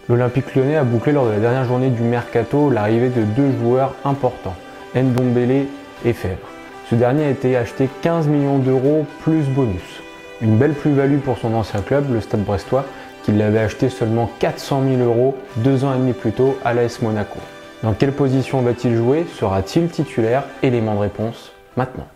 L'Olympique Lyonnais a bouclé lors de la dernière journée du Mercato l'arrivée de deux joueurs importants, Ndombele et Fèvre. Ce dernier a été acheté 15 millions d'euros plus bonus. Une belle plus-value pour son ancien club, le Stade Brestois, qui l'avait acheté seulement 400 000 euros 2 ans et demi plus tôt à l'AS Monaco. Dans quelle position va-t-il jouer? Sera-t-il titulaire? Élément de réponse maintenant.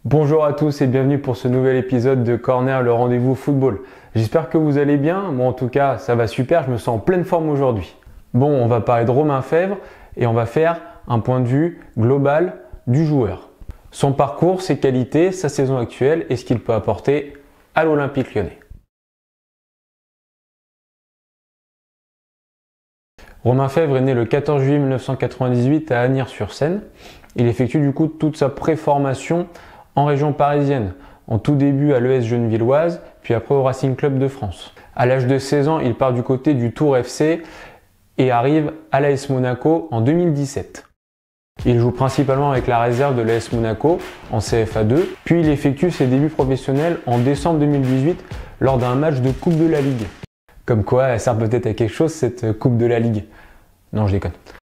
Bonjour à tous et bienvenue pour ce nouvel épisode de Corner, le rendez-vous football. J'espère que vous allez bien, moi en tout cas ça va super, je me sens en pleine forme aujourd'hui. Bon, on va parler de Romain Fèvre et on va faire un point de vue global du joueur. Son parcours, ses qualités, sa saison actuelle et ce qu'il peut apporter à l'Olympique Lyonnais. Romain Fèvre est né le 14 juillet 1998 à Agnières-sur-Seine. Il effectue du coup toute sa préformation en région parisienne, en tout début à l'ES Gennevilloise, puis après au Racing Club de France. À l'âge de 16 ans, il part du côté du Tours FC et arrive à l'AS Monaco en 2017. Il joue principalement avec la réserve de l'AS Monaco en CFA 2, puis il effectue ses débuts professionnels en décembre 2018 lors d'un match de Coupe de la Ligue. Comme quoi, elle sert peut-être à quelque chose cette Coupe de la Ligue. Non, je déconne.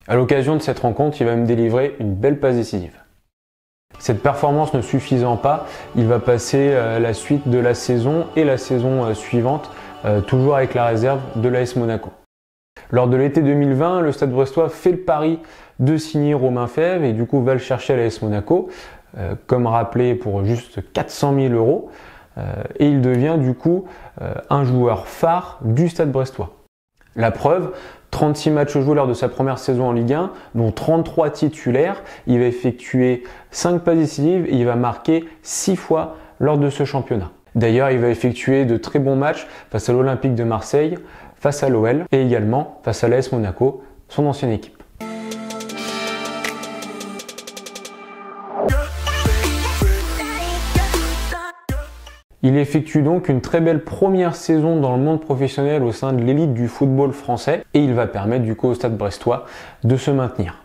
À l'occasion de cette rencontre, il va me délivrer une belle passe décisive. Cette performance ne suffisant pas, il va passer la suite de la saison et la saison suivante, toujours avec la réserve de l'AS Monaco. Lors de l'été 2020, le Stade Brestois fait le pari de signer Romain Fèvre et du coup va le chercher à l'AS Monaco, comme rappelé pour juste 400 000 euros. Et il devient du coup un joueur phare du Stade Brestois. La preuve, 36 matchs joués lors de sa première saison en Ligue 1, dont 33 titulaires. Il va effectuer 5 passes décisives et il va marquer 6 fois lors de ce championnat. D'ailleurs, il va effectuer de très bons matchs face à l'Olympique de Marseille, face à l'OL et également face à l'AS Monaco, son ancienne équipe. Il effectue donc une très belle première saison dans le monde professionnel au sein de l'élite du football français et il va permettre du coup au Stade Brestois de se maintenir.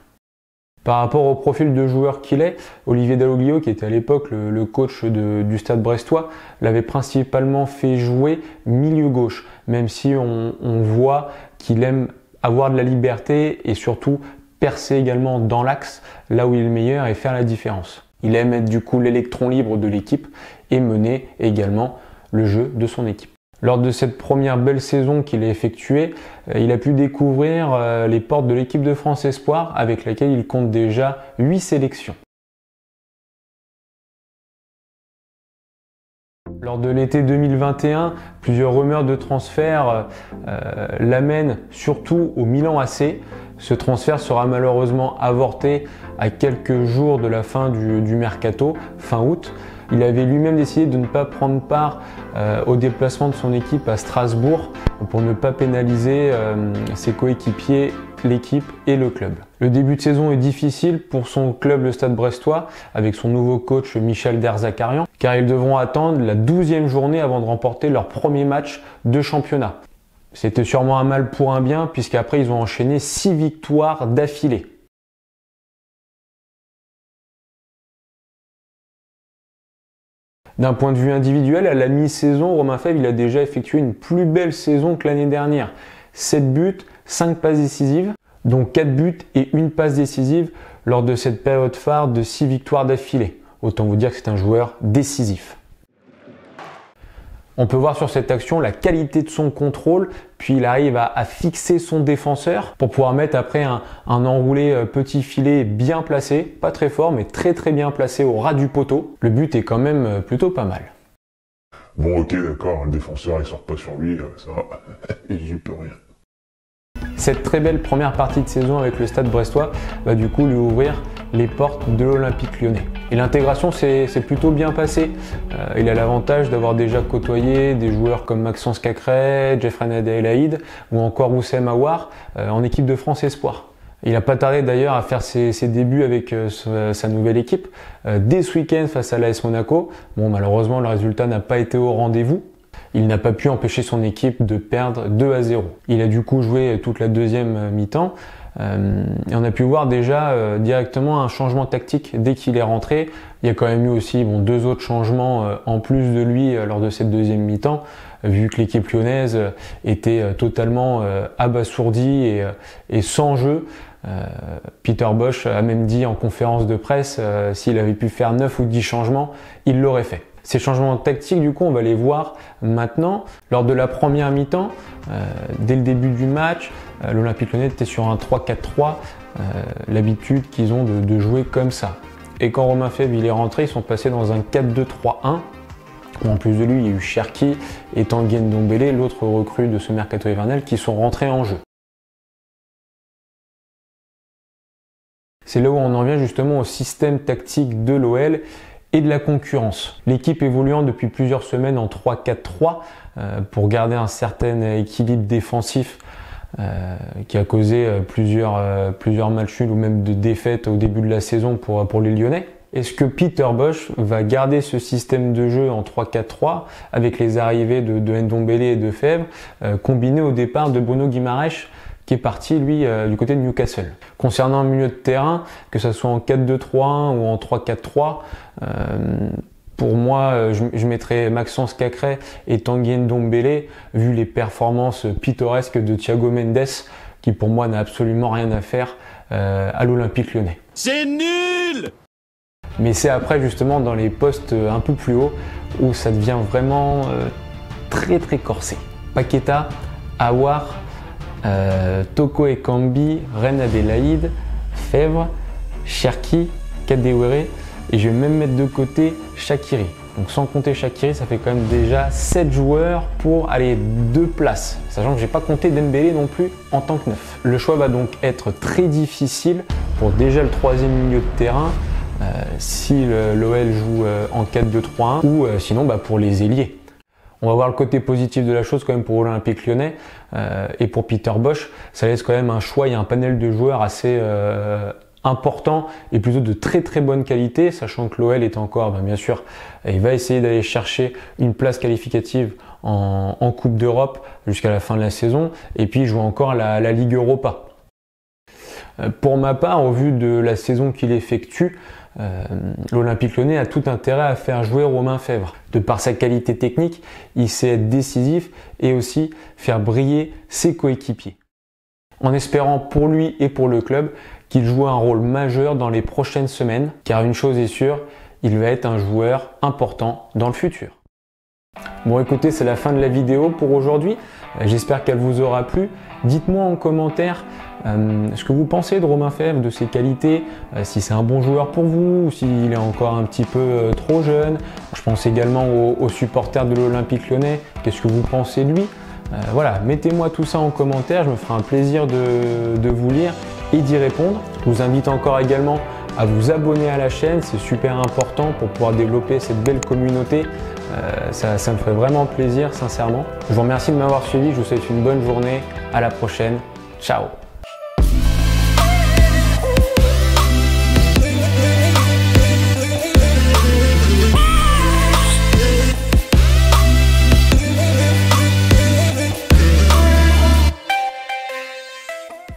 Par rapport au profil de joueur qu'il est, Olivier Dalloglio, qui était à l'époque le coach du Stade Brestois, l'avait principalement fait jouer milieu gauche, même si on voit qu'il aime avoir de la liberté et surtout percer également dans l'axe, là où il est le meilleur et faire la différence. Il aime être du coup l'électron libre de l'équipe et mener également le jeu de son équipe. Lors de cette première belle saison qu'il a effectuée, il a pu découvrir les portes de l'équipe de France Espoir avec laquelle il compte déjà 8 sélections. Lors de l'été 2021, plusieurs rumeurs de transfert l'amènent surtout au Milan AC. Ce transfert sera malheureusement avorté à quelques jours de la fin du mercato, fin août. Il avait lui-même décidé de ne pas prendre part au déplacement de son équipe à Strasbourg pour ne pas pénaliser ses coéquipiers, l'équipe et le club. Le début de saison est difficile pour son club, le Stade Brestois, avec son nouveau coach Michel Derzakarian, car ils devront attendre la 12e journée avant de remporter leur premier match de championnat. C'était sûrement un mal pour un bien, puisqu'après ils ont enchaîné 6 victoires d'affilée. D'un point de vue individuel, à la mi-saison, Romain Fèvre il a déjà effectué une plus belle saison que l'année dernière. 7 buts, 5 passes décisives, dont 4 buts et 1 passe décisive lors de cette période phare de 6 victoires d'affilée. Autant vous dire que c'est un joueur décisif. On peut voir sur cette action la qualité de son contrôle, puis il arrive à fixer son défenseur pour pouvoir mettre après un enroulé petit filet bien placé, pas très fort mais très bien placé au ras du poteau. Le but est quand même plutôt pas mal. Bon ok d'accord, le défenseur il sort pas sur lui, ça va, j'y peux rien. Cette très belle première partie de saison avec le Stade Brestois va du coup lui ouvrir les portes de l'Olympique Lyonnais. Et l'intégration s'est plutôt bien passée. Il a l'avantage d'avoir déjà côtoyé des joueurs comme Maxence Cacré, Jeffrey Nadé ou encore Oussem Aouar en équipe de France Espoir. Il n'a pas tardé d'ailleurs à faire ses débuts avec sa nouvelle équipe dès ce week-end face à l'AS Monaco. Bon, malheureusement, le résultat n'a pas été au rendez-vous. Il n'a pas pu empêcher son équipe de perdre 2-0. Il a du coup joué toute la deuxième mi-temps Et on a pu voir déjà directement un changement tactique dès qu'il est rentré. Il y a quand même eu aussi deux autres changements en plus de lui lors de cette deuxième mi-temps, vu que l'équipe lyonnaise était totalement abasourdie et sans jeu. Peter Bosz a même dit en conférence de presse s'il avait pu faire 9 ou 10 changements, il l'aurait fait. Ces changements tactiques, du coup, on va les voir maintenant. Lors de la première mi-temps, dès le début du match, l'Olympique Lyonnais était sur un 3-4-3, l'habitude qu'ils ont de jouer comme ça. Et quand Romain Fèvre il est rentré, ils sont passés dans un 4-2-3-1. En plus de lui, il y a eu Cherki et Tanguy Ndombele, l'autre recrue de ce mercato hivernal, qui sont rentrés en jeu. C'est là où on en vient justement au système tactique de l'OL et de la concurrence. L'équipe évoluant depuis plusieurs semaines en 3-4-3 pour garder un certain équilibre défensif qui a causé plusieurs matchs nuls ou même de défaites au début de la saison pour les Lyonnais. Est-ce que Peter Bosz va garder ce système de jeu en 3-4-3 avec les arrivées de Ndombele et de Fèvre, combiné au départ de Bruno Guimaraes qui est parti lui du côté de Newcastle. Concernant le milieu de terrain, que ce soit en 4-2-3-1 ou en 3-4-3, pour moi, je mettrais Maxence Cacré et Tanguy Ndombele, vu les performances pittoresques de Thiago Mendes, qui pour moi n'a absolument rien à faire à l'Olympique Lyonnais. C'est nul! Mais c'est après justement dans les postes un peu plus hauts où ça devient vraiment très corsé. Paqueta, Aouar, Toko Ekambi, Reine Adélaïde, Fèvre, Cherki, Kadewere et je vais même mettre de côté Shaqiri. Donc sans compter Shaqiri, ça fait quand même déjà 7 joueurs pour aller 2 places. Sachant que j'ai pas compté Dembélé non plus en tant que neuf. Le choix va donc être très difficile pour déjà le troisième milieu de terrain si l'OL joue en 4-2-3-1 ou sinon pour les ailiers. On va voir le côté positif de la chose quand même pour l'Olympique Lyonnais et pour Peter Bosz. Ça laisse quand même un choix, il y a un panel de joueurs assez important et plutôt de très bonne qualité, sachant que l'OL est encore, bien sûr, il va essayer d'aller chercher une place qualificative en Coupe d'Europe jusqu'à la fin de la saison et puis il joue encore la Ligue Europa. Pour ma part, au vu de la saison qu'il effectue, l'Olympique Lyonnais a tout intérêt à faire jouer Romain Fèvre. De par sa qualité technique, il sait être décisif et aussi faire briller ses coéquipiers. En espérant pour lui et pour le club qu'il joue un rôle majeur dans les prochaines semaines, car une chose est sûre, il va être un joueur important dans le futur. Bon écoutez, c'est la fin de la vidéo pour aujourd'hui. J'espère qu'elle vous aura plu. Dites-moi en commentaire ce que vous pensez de Romain Fèvre, de ses qualités, si c'est un bon joueur pour vous ou s'il est encore un petit peu trop jeune. Je pense également aux supporters de l'Olympique Lyonnais. Qu'est-ce que vous pensez de lui? Voilà, mettez-moi tout ça en commentaire, je me ferai un plaisir de vous lire et d'y répondre. Je vous invite encore également à vous abonner à la chaîne, c'est super important pour pouvoir développer cette belle communauté. Ça me ferait vraiment plaisir, sincèrement. Je vous remercie de m'avoir suivi, je vous souhaite une bonne journée, à la prochaine, ciao!